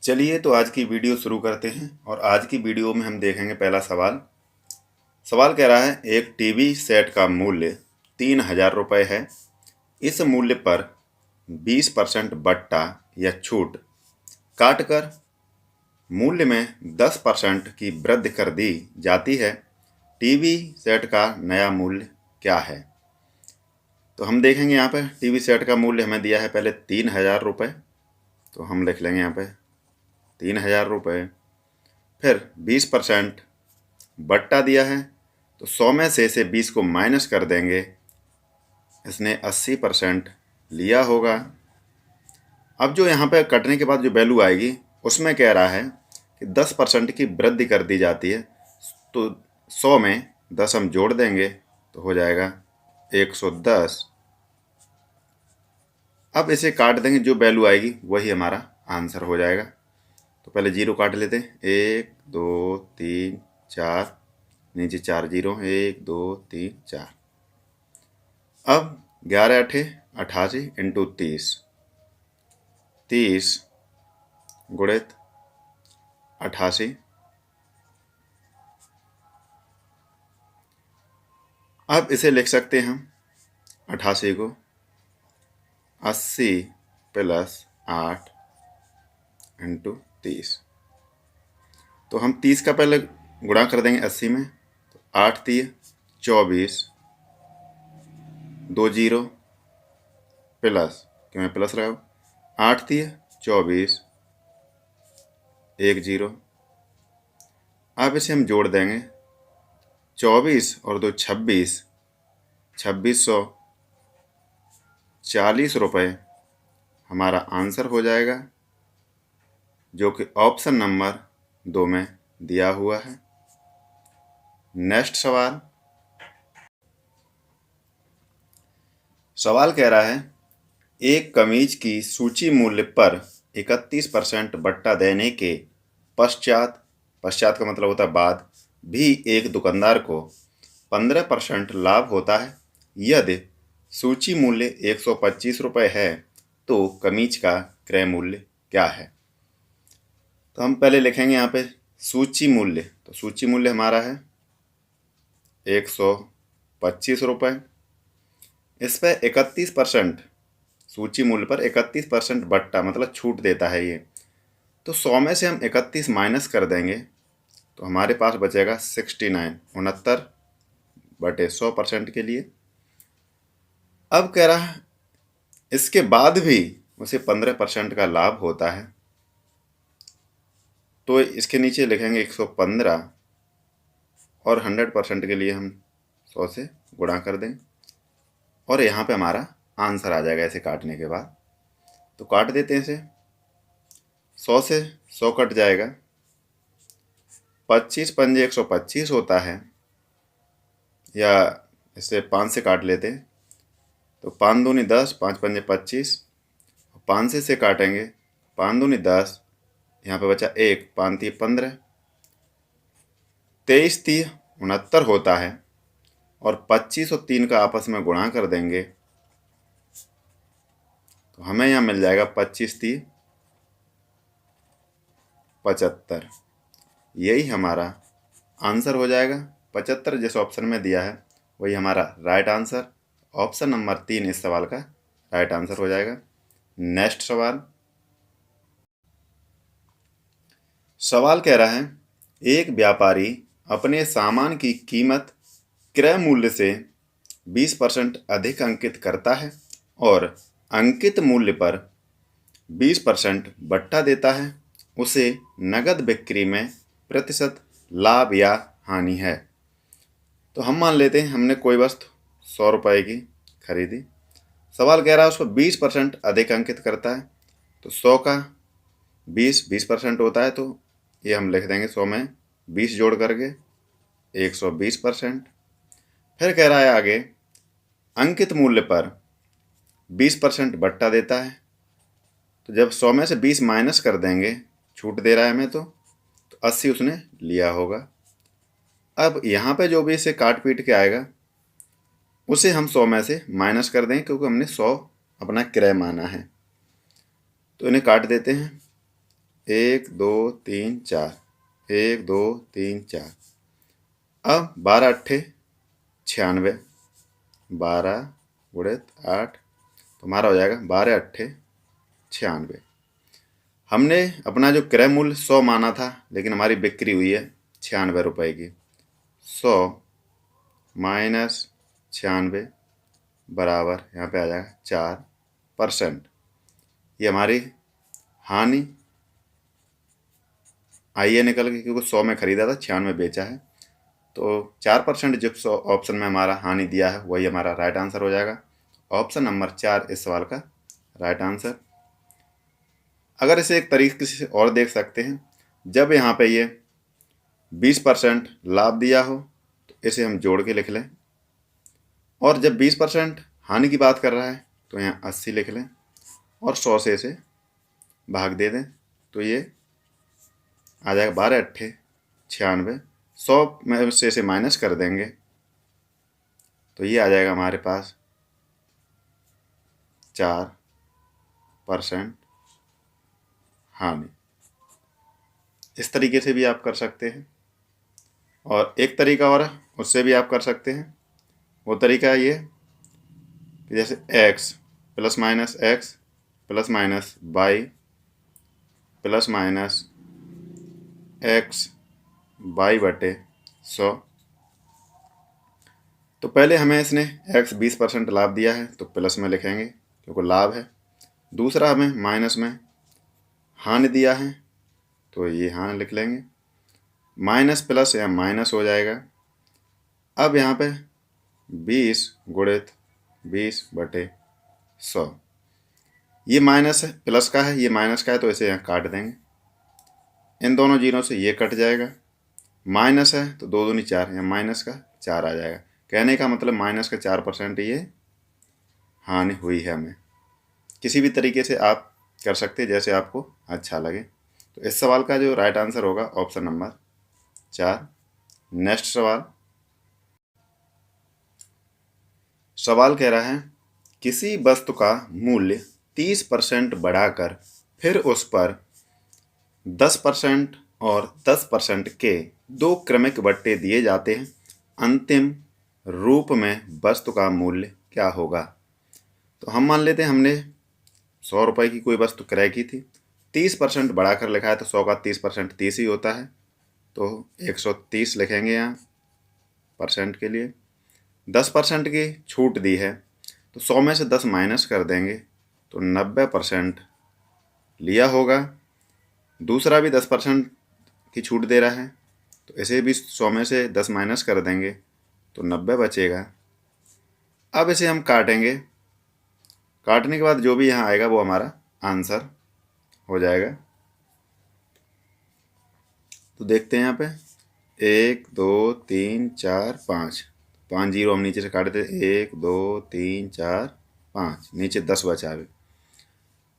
चलिए तो आज की वीडियो शुरू करते हैं और आज की वीडियो में हम देखेंगे पहला सवाल। सवाल कह रहा है एक टीवी सेट का मूल्य 3000 रुपये है। इस मूल्य पर 20% बट्टा या छूट काटकर मूल्य में 10% की वृद्धि कर दी जाती है। टीवी सेट का नया मूल्य क्या है? तो हम देखेंगे यहाँ पे टीवी सेट का मूल्य हमें दिया है पहले 3000 रुपये, तो हम लिख लेंगे यहाँ पे 3000 रुपये। फिर 20% बट्टा दिया है, तो 100 में से 20 को माइनस कर देंगे। इसने 80% लिया होगा। अब जो यहाँ पे कटने के बाद जो वैल्यू आएगी उसमें कह रहा है कि 10% की वृद्धि कर दी जाती है, तो 100 में 10 हम जोड़ देंगे तो हो जाएगा 110। अब इसे काट देंगे, जो वैल्यू आएगी वही हमारा आंसर हो जाएगा। तो पहले जीरो काट लेते हैं, 1 2 3 4, नीचे 4 जीरो, 1 2 3 4। अब 11 8 88 इंटू 30, 30 गुणित 88। अब इसे लिख सकते हैं हम 88 को 80 प्लस 8 इंटू 30। तो हम 30 का पहले गुणा कर देंगे 80 में, तो 8 3 24, 2 जीरो प्लस, क्यों मैं प्लस लगाऊँ, 8 3 24, 1 जीरो। अब इसे हम जोड़ देंगे, 24 और 2 26, 2640 रुपये हमारा आंसर हो जाएगा, जो कि ऑप्शन नंबर 2 में दिया हुआ है। नेक्स्ट सवाल। सवाल कह रहा है एक कमीज की सूची मूल्य पर 31% बट्टा देने के पश्चात का मतलब होता है बाद, भी एक दुकानदार को 15% लाभ होता है। यदि सूची मूल्य 125 रुपये है तो कमीज का क्रय मूल्य क्या है? तो हम पहले लिखेंगे यहाँ पे सूची मूल्य। तो सूची मूल्य हमारा है 125 रुपये। इस पर 31%, सूची मूल्य पर 31% बट्टा मतलब छूट देता है ये, तो 100 में से हम 31 माइनस कर देंगे तो हमारे पास बचेगा 69, 69/100% के लिए। अब कह रहा है इसके बाद भी उसे 15% का लाभ होता है, तो इसके नीचे लिखेंगे 115 और 100% के लिए हम 100 से गुणा कर दें और यहाँ पे हमारा आंसर आ जाएगा ऐसे काटने के बाद। तो काट देते हैं इसे, 100 से 100 कट जाएगा, 25 पंजे 125 होता है, या इसे 5 से काट लेते हैं, तो 5 दूनी 10, 5 पंजे 25, 5 से काटेंगे, 5 दूनी 10, यहाँ पे बचा 1, 5 3 15, 23 3 69 होता है, और 25 और 3 का आपस में गुणा कर देंगे तो हमें यहाँ मिल जाएगा 25 3 75। यही हमारा आंसर हो जाएगा। 75 जिस ऑप्शन में दिया है वही हमारा राइट आंसर, ऑप्शन नंबर 3 इस सवाल का राइट आंसर हो जाएगा। नेक्स्ट सवाल। सवाल कह रहा है एक व्यापारी अपने सामान की कीमत क्रय मूल्य से 20% अधिक अंकित करता है और अंकित मूल्य पर 20% बट्टा देता है। उसे नगद बिक्री में प्रतिशत लाभ या हानि है। तो हम मान लेते हैं हमने कोई वस्तु 100 रुपये की खरीदी। सवाल कह रहा है उसको 20% अधिक अंकित करता है, तो 100 का 20% होता है, तो ये हम लिख देंगे 100 में 20 जोड़ करके 120%। फिर कह रहा है आगे अंकित मूल्य पर 20% बट्टा देता है, तो जब 100 में से 20 माइनस कर देंगे, छूट दे रहा है हमें, तो 80 उसने लिया होगा। अब यहाँ पे जो भी इसे काट पीट के आएगा उसे हम 100 में से माइनस कर देंगे, क्योंकि हमने 100 अपना क्रय माना है। तो इन्हें काट देते हैं, 1 2 3 4, 1 2 3 4। अब 12 अट्ठे 96, 12 गुणित 8, तो हमारा हो जाएगा 12 अट्ठे 96। हमने अपना जो क्रय मूल्य 100 माना था, लेकिन हमारी बिक्री हुई है 96 रुपये की। 100 माइनस 96 बराबर यहाँ पे आ जाएगा 4%। ये हमारी हानि आई है निकल के, क्योंकि 100 में खरीदा था, 96 में बेचा है। तो 4% जिस ऑप्शन में हमारा हानि दिया है वही हमारा राइट आंसर हो जाएगा। ऑप्शन नंबर 4 इस सवाल का राइट आंसर। अगर इसे एक तरीके से और देख सकते हैं, जब यहाँ पे ये 20% लाभ दिया हो तो इसे हम जोड़ के लिख लें, और जब 20% हानि की बात कर रहा है तो यहाँ 80 लिख लें और 100 से इसे भाग दे दें, तो ये आ जाएगा 12 अट्ठे 96। 100 में से इसे माइनस कर देंगे तो ये आ जाएगा हमारे पास 4% हानि। इस तरीके से भी आप कर सकते हैं, और एक तरीका और है, उससे भी आप कर सकते हैं। वो तरीका ये कि जैसे x plus minus x plus minus y plus minus x y बटे 100। तो पहले हमें इसने x 20% लाभ दिया है तो प्लस में लिखेंगे क्योंकि लाभ है। दूसरा हमें माइनस में हानि दिया है तो ये हानि लिख लेंगे, माइनस प्लस या माइनस हो जाएगा। अब यहाँ पे 20 गुणित 20 बटे 100, ये माइनस है, प्लस का है, ये माइनस का है, तो इसे यहाँ काट देंगे। इन दोनों जीरो से ये कट जाएगा। माइनस है तो 2 दूनी 4, यहाँ माइनस का 4 आ जाएगा। कहने का मतलब माइनस का 4% ये हानि हुई है हमें। किसी भी तरीके से आप कर सकते हैं जैसे आपको अच्छा लगे। तो इस सवाल का जो राइट आंसर होगा ऑप्शन नंबर 4। नेक्स्ट सवाल कह रहा है किसी वस्तु का मूल्य 30% बढ़ाकर फिर उस पर 10% और 10% के 2 क्रमिक बट्टे दिए जाते हैं, अंतिम रूप में वस्तु का मूल्य क्या होगा। तो हम मान लेते हैं हमने 100 रुपये की कोई वस्तु क्रय की थी, 30% बढ़ाकर लिखा है तो 100 का 30% 30 ही होता है, तो 130 लिखेंगे यहाँ परसेंट के लिए। 10% की छूट दी है तो 100 में से 10 माइनस कर देंगे तो 90% लिया होगा। दूसरा भी 10% की छूट दे रहा है तो इसे भी 100 में से 10 माइनस कर देंगे तो 90 बचेगा। अब इसे हम काटेंगे, काटने के बाद जो भी यहाँ आएगा वो हमारा आंसर हो जाएगा। तो देखते हैं यहाँ पे 1 2 3 4 5, 5 जीरो हम नीचे से काट देते, 1 2 3 4 5, नीचे 10 बचा अभी।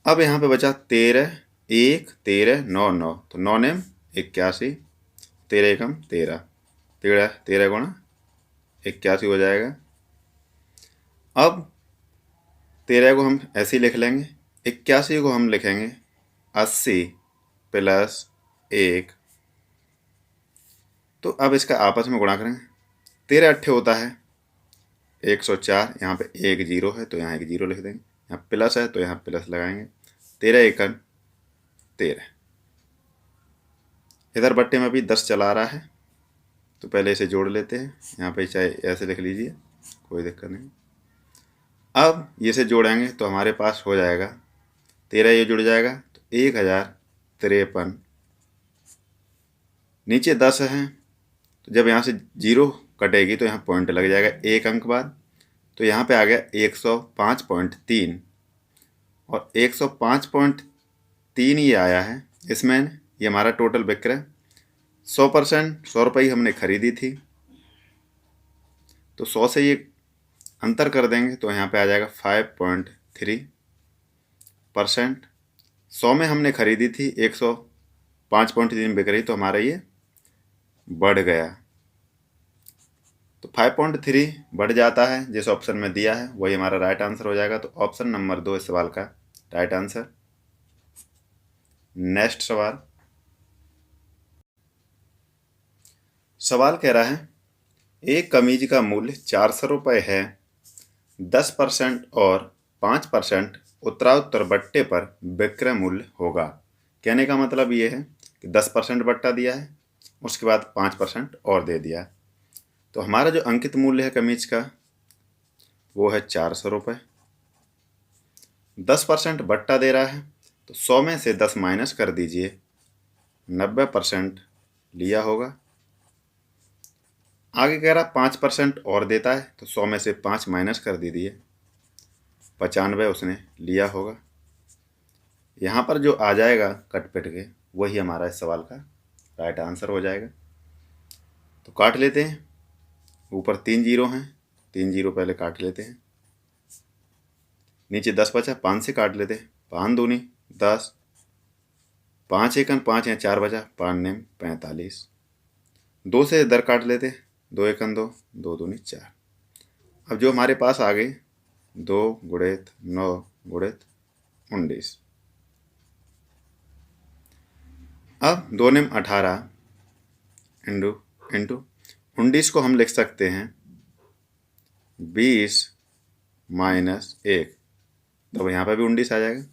अब यहाँ पे बचा 13, 1 13 9 9, तो 9 नेम 81, 13 एकम 13, 13 गुणा 81 हो जाएगा। अब 13 को हम ऐसे ही लिख लेंगे, 81 को हम लिखेंगे 80 प्लस 1। तो अब इसका आपस में गुणा करेंगे, 13 अट्ठे होता है 104, यहाँ पे 1 जीरो है तो यहाँ 1 जीरो लिख देंगे, यहाँ प्लस है तो यहाँ प्लस लगाएंगे, 13 एकन 13। इधर बट्टे में भी 10 चला रहा है तो पहले इसे जोड़ लेते हैं, यहाँ पे चाहे ऐसे लिख लीजिए कोई दिक्कत नहीं। अब ये से जोड़ेंगे तो हमारे पास हो जाएगा 13, ये जुड़ जाएगा तो 1053। नीचे 10 है तो जब यहाँ से जीरो कटेगी तो यहाँ पॉइंट लग जाएगा 1 अंक बाद, तो यहाँ पे आ गया 105.3, और 105.3 ये आया है। इसमें ये हमारा टोटल विक्रय 100%, 100 रुपये हमने खरीदी थी तो 100 से ये अंतर कर देंगे तो यहाँ पे आ जाएगा 5.3%। 100 में हमने खरीदी थी, 105.3 बिक रही तो हमारा ये बढ़ गया, तो 5.3 बढ़ जाता है। जिस ऑप्शन में दिया है वही हमारा राइट आंसर हो जाएगा। तो ऑप्शन नंबर 2 इस सवाल का राइट आंसर। नेक्स्ट सवाल। सवाल कह रहा है एक कमीज का मूल्य 400 रुपये है। 10% और 5% उत्तराउत्तर बट्टे पर विक्रय मूल्य होगा। कहने का मतलब ये है कि 10% बट्टा दिया है, उसके बाद 5% और दे दिया। तो हमारा जो अंकित मूल्य है कमीज का वो है 400 रुपये। 10% बट्टा दे रहा है तो 100 में से 10 माइनस कर दीजिए, 90% लिया होगा। आगे कह रहा 5% और देता है तो 100 में से 5 माइनस कर दीजिए, 95 उसने लिया होगा। यहाँ पर जो आ जाएगा कट पिट के वही हमारा इस सवाल का राइट आंसर हो जाएगा। तो काट लेते हैं, ऊपर 3 जीरो हैं, 3 जीरो पहले काट लेते हैं। नीचे 10 बचा, 5 से काट लेते हैं, 5 दूनी 10, 5 एकन 5 है, 4 बचा, 5 नेम 45। 2 से इधर काट लेते हैं, 2 एकन 2, 2 दूनी 4। अब जो हमारे पास आ गई 2 गुणित 9 गुणित 19। अब 2 नेम 18 इंटू 19 को हम लिख सकते हैं 20 माइनस 1, तो यहाँ पे भी 19 आ जाएगा।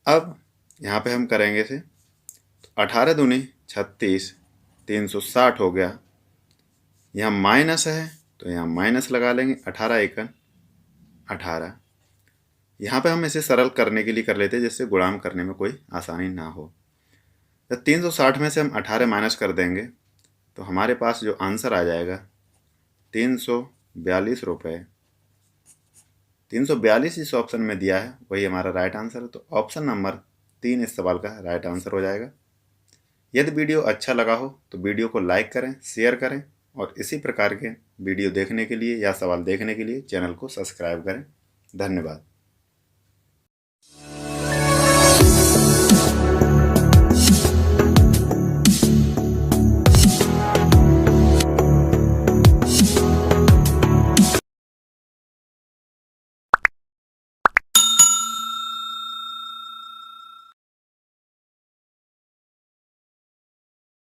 अब यहाँ पे हम करेंगे इसे, तो 18 दूनी 36, 360 हो गया। यहाँ माइनस है तो यहाँ माइनस लगा लेंगे, 18 एकन 18। यहाँ पे हम इसे सरल करने के लिए कर लेते हैं जिससे गुणाम करने में कोई आसानी ना हो। जब 360 में से हम 18 माइनस कर देंगे तो हमारे पास जो आंसर आ जाएगा 342 रुपये। 342 इस ऑप्शन में दिया है, वही हमारा राइट आंसर है। तो ऑप्शन नंबर 3 इस सवाल का राइट आंसर हो जाएगा। यदि वीडियो अच्छा लगा हो तो वीडियो को लाइक करें, शेयर करें और इसी प्रकार के वीडियो देखने के लिए या सवाल देखने के लिए चैनल को सब्सक्राइब करें। धन्यवाद।